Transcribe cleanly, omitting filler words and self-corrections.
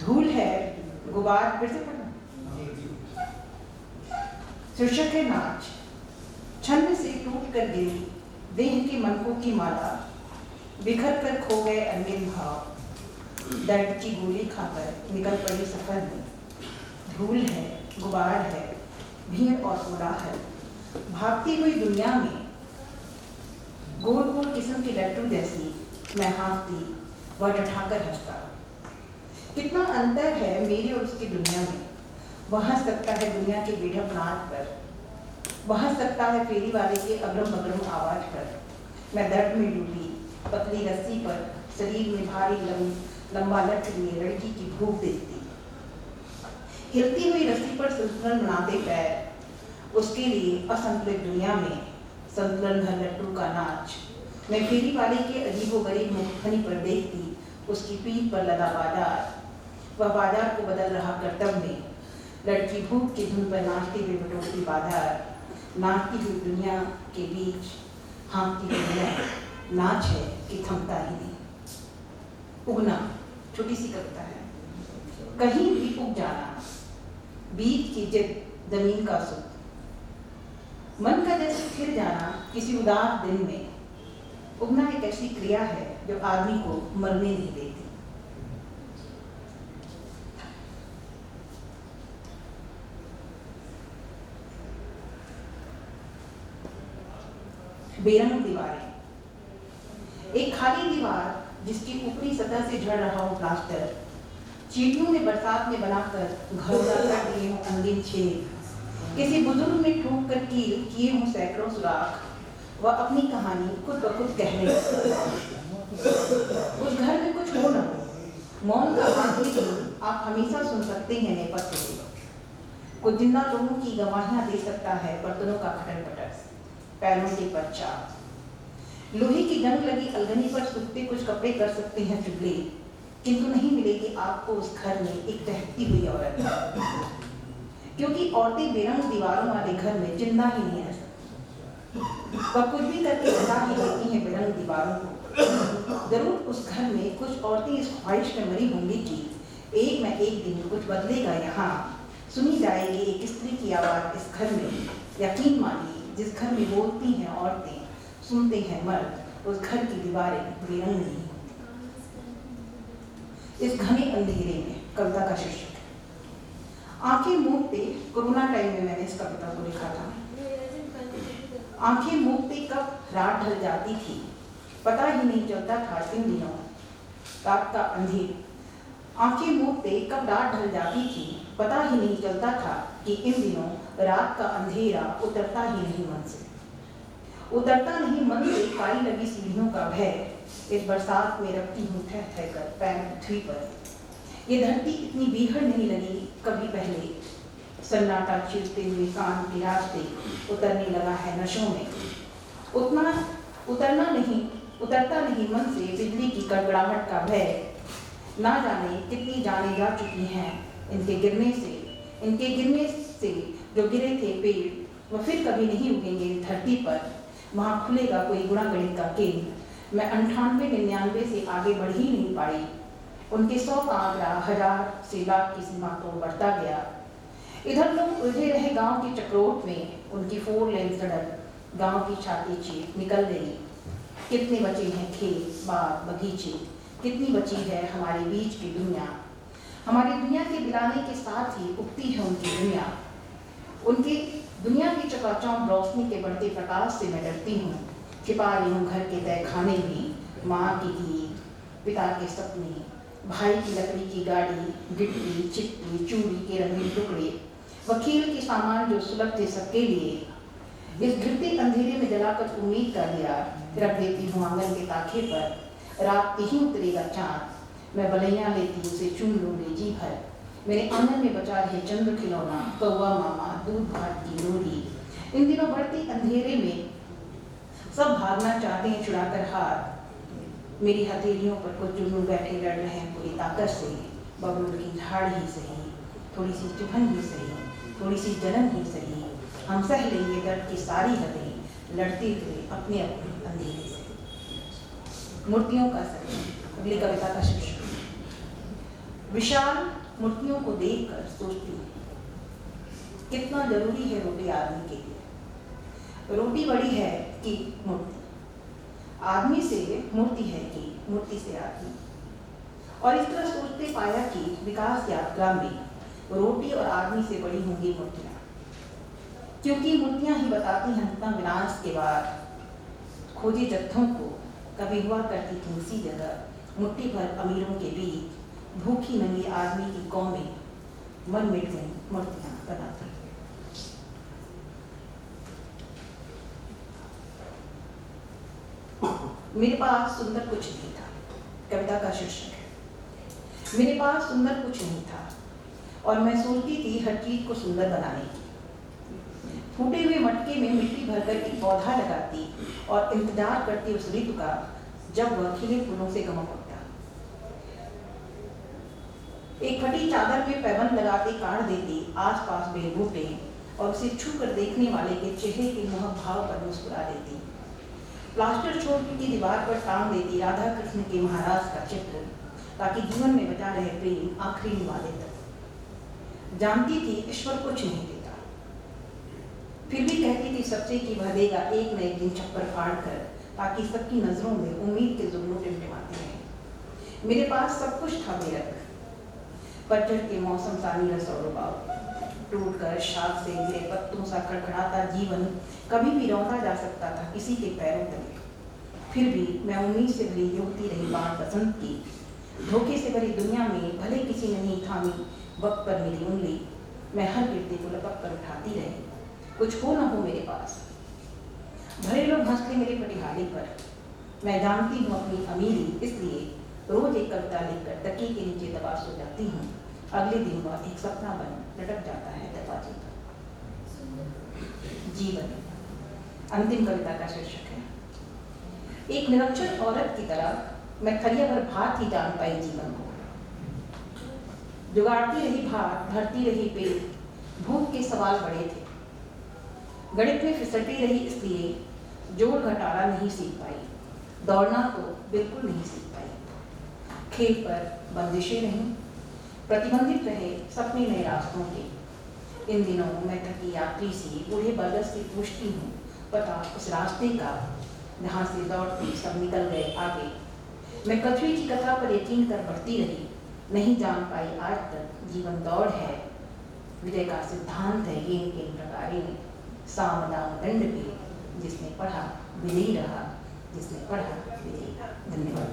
धूल है, गुबार, फिर से पढ़ना। शीर्षक है नाच। छंद से टूट कर गिरी देह के मनकों की माला, बिखर कर खो गए अनगिन भाव, दर्द की गोली खाकर निकल पड़ी सफर में। धूल है, गुबार है, भीड़ और कोलाहल, भागती हुई दुनिया में गोल गोल किस्म की लट्टू जैसी मैं हाँफती व डठाकर हंसता। कितना अंतर है मेरी और उसकी दुनिया में। वह हंस सकता है दुनिया के बेढप नाच पर, वह हंस सकता है फेरी वाले के अगरम बगरम आवाज पर। मैं दर्द में डूबी पतली रस्सी पर, शरीर में भारी लंबा लट लिए लड़की की भूख देखती। हिलती हुई रस्सी पर संतुलन बनाते पैर, उसके लिए असंतुलित दुनिया में संतुलन भर लट्टू का नाच। मैं फेरी वाले के अजीबोगरीब मुखखनी पर देखती उसकी पीठ पर लगा बाजार। वह बाजार को बदल रहा करतब में, लड़की भूख की धुन पर नाचते हुए बटोरती बाजार। नाचती हुई दुनिया के बीच हाँकती दुनिया, नाच है कि थमता ही नहीं। उगना, छोटी सी कविता है। कहीं भी उग जाना, बीज की जिद, जमीन का सुख, मन का जैसे फिर जाना किसी उदास दिन में। उगना एक ऐसी क्रिया है जो आदमी को मरने नहीं देती। बेरंग दीवारें। एक खाली दीवार जिसकी ऊपरी सतह से झड़ रहा हो प्लास्टर, चींटियों ने बरसात में बनाकर घरों कर दिए हों अंगीन छेद, किसी बुजुर्ग ने ठोक कर कील किए हों सैकड़ों सुराख, वह अपनी कहानी खुद ब खुद कह रहे। उस घर में कुछ हो न हो, मौन का आखिरी दिन आप हमेशा सुन सकते हैं नेपथ्य से। कुछ जिंदा लोगों की गवाहियां दे सकता है बर्तनों का खटन पटक, पैरों के पश्चात लोहे की जंग लगी अलगनी पर सूखते कुछ कपड़े कर सकते हैं चुगले, किंतु नहीं मिलेगी आपको उस घर में एक दहकती हुई औरत, क्योंकि औरतें बेरंग दीवारों वाले घर में जिंदा ही नहीं रह सकती। वह कुछ भी करके बता ही देती हैं बेरंग दीवारों को। जरूर उस घर में कुछ औरतें इस ख्वाहिश में मरी होंगी कि एक न एक दिन कुछ बदलेगा, यहाँ सुनी जाएगी एक स्त्री की आवाज इस घर में। यकीन मानिए, जिस घर में बोलती हैं औरतें, सुनते हैं मर्द, उस घर की दीवारें बेरंग नहीं। इस घने अंधेरे में कविता का शीर्षक है आंखें मूंदते। कोरोना टाइम में मैंने इस कविता को लिखा था। आंखें मूंदते कब रात ढल जाती थी, पता ही नहीं चलता था इन दिनों रात का अंधेर। आंखें मूंदते कब रात ढल जाती थी, पता ही नहीं चलता था कि इन दिनों रात का अंधेरा उतरता ही नहीं मन से। उतरता नहीं मन से काली लगी सीढ़ियों का भय। इस बरसात में रखती हूँ ठह ठह कर पैर पृथ्वी पर। ये धरती इतनी बीहड़ नहीं लगी कभी पहले। सन्नाटा चीरते हुए कान के रास्ते उतरने लगा है नशों में। उतरता नहीं मन से बिजली की कड़कड़ाहट का भय। ना जाने कितनी जाने जा चुकी हैं इनके गिरने से जो गिरे थे पेड़, वह फिर कभी नहीं उगेंगे इस धरती पर। वहाँ खुलेगा कोई गुणागणित का केंद्र। मैं 98-99 से आगे बढ़ ही नहीं पाई। उनके 100 का आंकड़ा 1000 से लाख की सीमा तो बढ़ता गया। इधर लोग उलझे रहे गांव के चक्रोट में। उनकी 4 लेन सड़क गांव की छाती चीर निकल गई। कितने बचे हैं खेत, बाग, बगीचे, कितनी बची है हमारे बीच की दुनिया। हमारी दुनिया के बिलाने के साथ ही उगती है उनकी दुनिया। उनकी दुनिया की चकाचौंध रोशनी के बढ़ते प्रकाश से मैं डरती हूँ। छिपा रही हूँ घर के तय खाने में माँ की गीत, पिता के सपने, भाई की लकड़ी की गाड़ी, गिट्टी, चिट्टी, चूड़ी के रंगीन टुकड़े, वकील के सामान जो सुलभ थे सबके लिए। इस गिरते अंधेरे में जलाकर उम्मीद का दिया रख देती हूँ आंगन के ताखे पर। रात के ही उतरेगा चाँद, मैं बलैया लेती उसे चुन लूँगी जी भर। मेरे आंगन में बचा रहे चंद्र खिलौना, कौवा मामा, दूध भात की डोरी। इन दिनों बढ़ते अंधेरे में सब भागना चाहते हैं छुड़ाकर हाथ। मेरी हथेलियों पर कुछ जुनून बैठे लड़ रहे हैं पूरी ताकत से। बबूल की झाड़ ही सही, थोड़ी सी चुभन ही सही, थोड़ी सी जलन ही सही, हम सह लेंगे दर्द की सारी हदें, लड़ते हुए अपने अपने अंधेरे से। मूर्तियों का सत्य, अगली कविता का शीर्षक। विशाल मूर्तियों को देखकर सोचती हूँ कितना जरूरी है रोटी आदमी के लिए। रोटी बड़ी है कि मूर्ति, आदमी से मूर्ति है कि मूर्ति से आदमी। और इस तरह सोचते पाया कि विकास यात्रा में रोटी और आदमी से बड़ी होंगी मूर्तियाँ, क्योंकि मूर्तियाँ ही बताती हैं इतना विनाश के बाद खोजे जत्थों को कभी हुआ करती थी उसी जगह मुट्ठी भर अमीरों के बीच भूखी नंगी आदमी की कौमें मन मिट गई मूर्तियाँ बनाती। मेरे पास सुंदर कुछ नहीं था, कविता का शीर्षक है। मेरे पास सुंदर कुछ नहीं था और मैं सोचती थी हर चीज को सुंदर बनाने की। फूटे हुए मटके में मिट्टी भरकर एक पौधा लगाती और इंतजार करती उस ऋतु का जब वह खिले फूलों से गमक उठता। एक फटी चादर में पैबंद लगाते काट देती आसपास बेल बूटे और उसे छू कर देखने वाले के चेहरे के मोहक भाव पर मुस्कुरा देती। प्लास्टर छोड़ की दीवार पर टांग देती राधा कृष्ण के महाराज का चित्र, ताकि जीवन में बचा रहे प्रेम आखिरी निवाले तक। जानती थी ईश्वर कुछ नहीं देता, फिर भी कहती थी सबसे कि वह देगा एक न एक दिन छप्पर फाड़ कर, ताकि सबकी नजरों में उम्मीद के जुगनू टिमटिमाते रहे। मेरे पास सब कुछ था बेरख, पतझड़ के मौसम सा नीरस और रुबाब, टूट कर शाख से गिरे पत्तों सा खड़खड़ाता जीवन कभी भी रौंदा जा सकता था किसी के पैरों तले। फिर भी मैं उम्मीद से भरी युवती रही बाण बसंत की, धोखे से भरी दुनिया में भले किसी ने नहीं थामी वक्त पर मेरी उंगली, मैं हर गिरते को लपक कर उठाती रही। कुछ हो न हो मेरे पास, भले लोग हंसते मेरे पटिहाली पर, मैं जानती हूँ अपनी अमीरी, इसलिए रोज एक कविता लिखकर तकिए के नीचे दबा सो जाती हूँ। अगले दिन वह एक सपना बन लटक जाता है दरवाजे पर। जीवन अंतिम कविता का शीर्षक है। एक निरक्षर औरत की तरह मैं थरिया भर भात ही जान पाई जीवन को। जुगाड़ती रही भात, भरती रही पेट, भूख के सवाल बड़े थे। गणित में फिसलती रही, इसलिए जोड़ घटाना नहीं सीख पाई, दौड़ना तो बिल्कुल नहीं सीख पाई। खेत पर बंदिशें नहीं, प्रतिबंधित रहे सपने नए रास्तों के। इन दिनों मैं थकी यात्री सी बूढ़े बरगद से पूछती हूँ पता उस रास्ते का जहाँ से दौड़ते सब निकल गए आगे। मैं कथरी की कथा पर यकीन कर बढ़ती रही, नहीं जान पाई आज तक जीवन दौड़ है। विजय का सिद्धांत है ये इनके प्रकारे में, साम दाम दंड पे जिसने पढ़ा विजयी रहा, जिसने पढ़ा विजयी रहा। धन्यवाद।